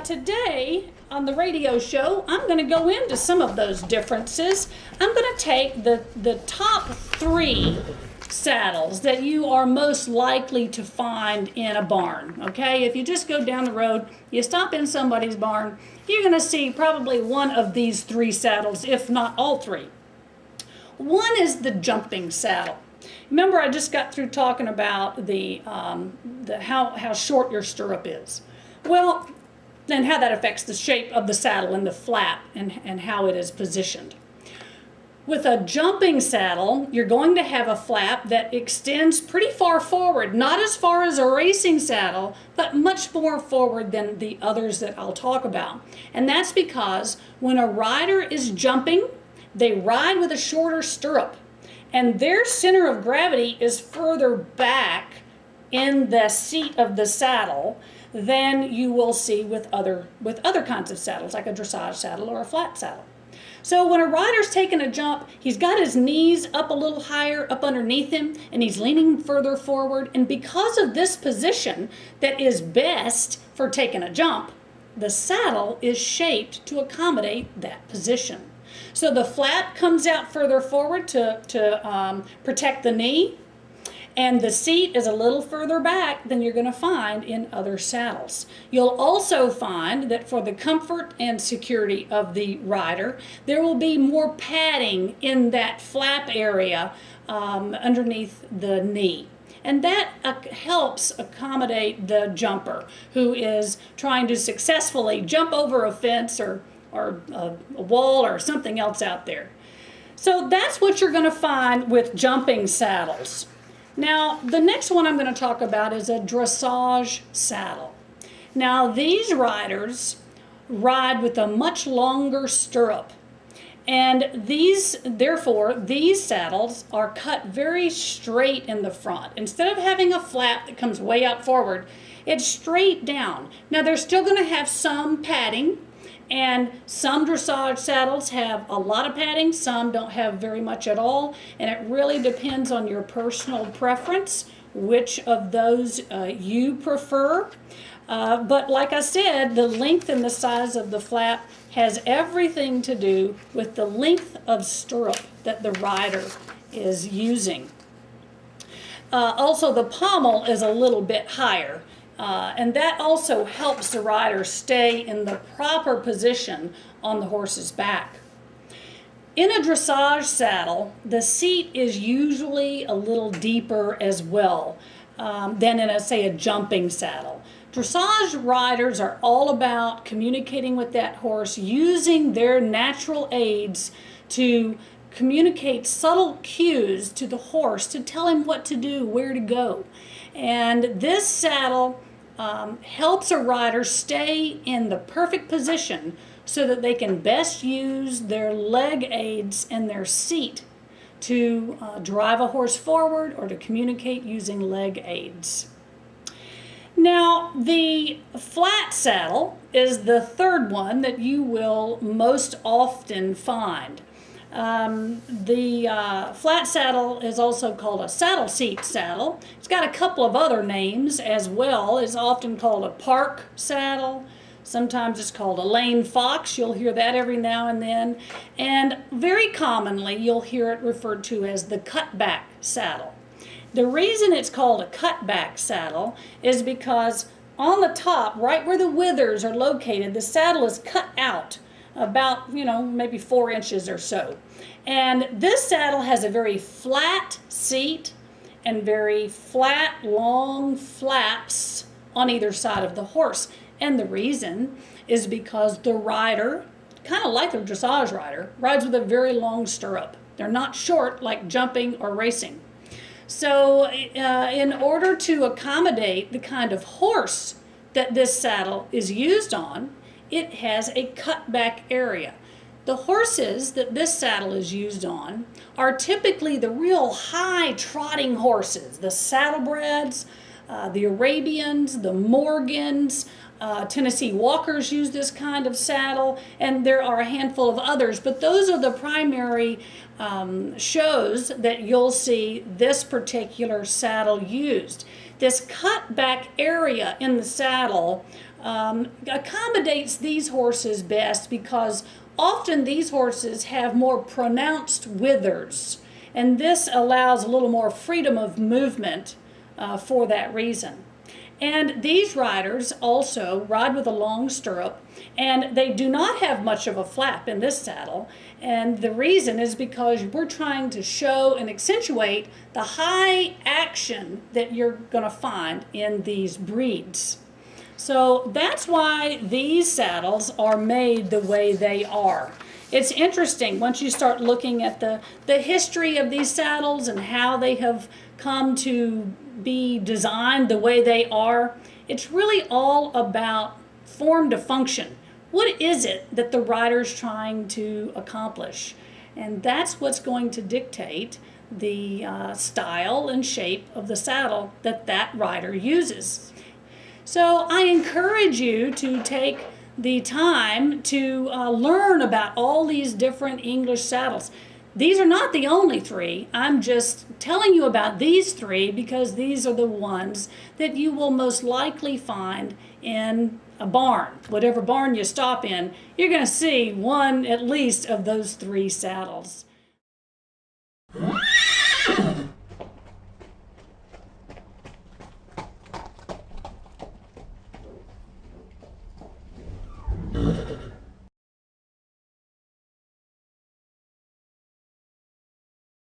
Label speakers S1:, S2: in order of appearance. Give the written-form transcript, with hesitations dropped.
S1: today on the radio show, I'm going to go into some of those differences. I'm going to take the top 3 saddles that you are most likely to find in a barn, okay? If you just go down the road, you stop in somebody's barn, you're going to see probably one of these 3 saddles, if not all 3. One is the jumping saddle. Remember, I just got through talking about how short your stirrup is. Well, and how that affects the shape of the saddle and the flap and how it is positioned. With a jumping saddle, you're going to have a flap that extends pretty far forward, not as far as a racing saddle, but much more forward than the others that I'll talk about. And that's because when a rider is jumping, they ride with a shorter stirrup, and their center of gravity is further back in the seat of the saddle than you will see with other kinds of saddles, like a dressage saddle or a flat saddle. So when a rider's taking a jump, he's got his knees up a little higher up underneath him, and he's leaning further forward. And because of this position that is best for taking a jump, the saddle is shaped to accommodate that position. So the flap comes out further forward to protect the knee, and the seat is a little further back than you're going to find in other saddles. You'll also find that for the comfort and security of the rider, there will be more padding in that flap area underneath the knee. And that helps accommodate the jumper who is trying to successfully jump over a fence or a wall or something else out there. So that's what you're going to find with jumping saddles. Now, the next one I'm going to talk about is a dressage saddle. Now, these riders ride with a much longer stirrup. And therefore, these saddles are cut very straight in the front. Instead of having a flap that comes way out forward, it's straight down. Now, they're still going to have some padding, and some dressage saddles have a lot of padding, some don't have very much at all, and it really depends on your personal preference, which of those you prefer. But like I said, the length and the size of the flap has everything to do with the length of stirrup that the rider is using. Also, the pommel is a little bit higher. And that also helps the rider stay in the proper position on the horse's back. In a dressage saddle, the seat is usually a little deeper as well than in, say, a jumping saddle. Dressage riders are all about communicating with that horse, using their natural aids to communicate subtle cues to the horse to tell him what to do, where to go. And this saddle helps a rider stay in the perfect position so that they can best use their leg aids and their seat to drive a horse forward or to communicate using leg aids. Now, the flat saddle is the third one that you will most often find. The flat saddle is also called a saddle seat saddle. It's got a couple of other names as well. It's often called a park saddle. Sometimes it's called a lane fox. You'll hear that every now and then. And very commonly, you'll hear it referred to as the cutback saddle. The reason it's called a cutback saddle is because on the top, right where the withers are located, the saddle is cut out about, maybe 4 inches or so. And this saddle has a very flat seat and very flat, long flaps on either side of the horse. And the reason is because the rider, kind of like a dressage rider, rides with a very long stirrup. They're not short like jumping or racing. So in order to accommodate the kind of horse that this saddle is used on, it has a cutback area. The horses that this saddle is used on are typically the real high trotting horses, the saddlebreds, the Arabians, the Morgans, Tennessee Walkers use this kind of saddle, and there are a handful of others, but those are the primary shows that you'll see this particular saddle used. This cut back area in the saddle accommodates these horses best because often these horses have more pronounced withers, and this allows a little more freedom of movement for that reason. And these riders also ride with a long stirrup, and they do not have much of a flap in this saddle. And the reason is because we're trying to show and accentuate the high action that you're going to find in these breeds. So that's why these saddles are made the way they are. It's interesting once you start looking at the history of these saddles and how they have come to be designed the way they are. It's really all about form to function. What is it that the rider's trying to accomplish? And that's what's going to dictate the style and shape of the saddle that that rider uses. So I encourage you to take the time to learn about all these different English saddles. These are not the only three. I'm just telling you about these three because these are the ones that you will most likely find in a barn. Whatever barn you stop in, you're going to see one at least of those three saddles.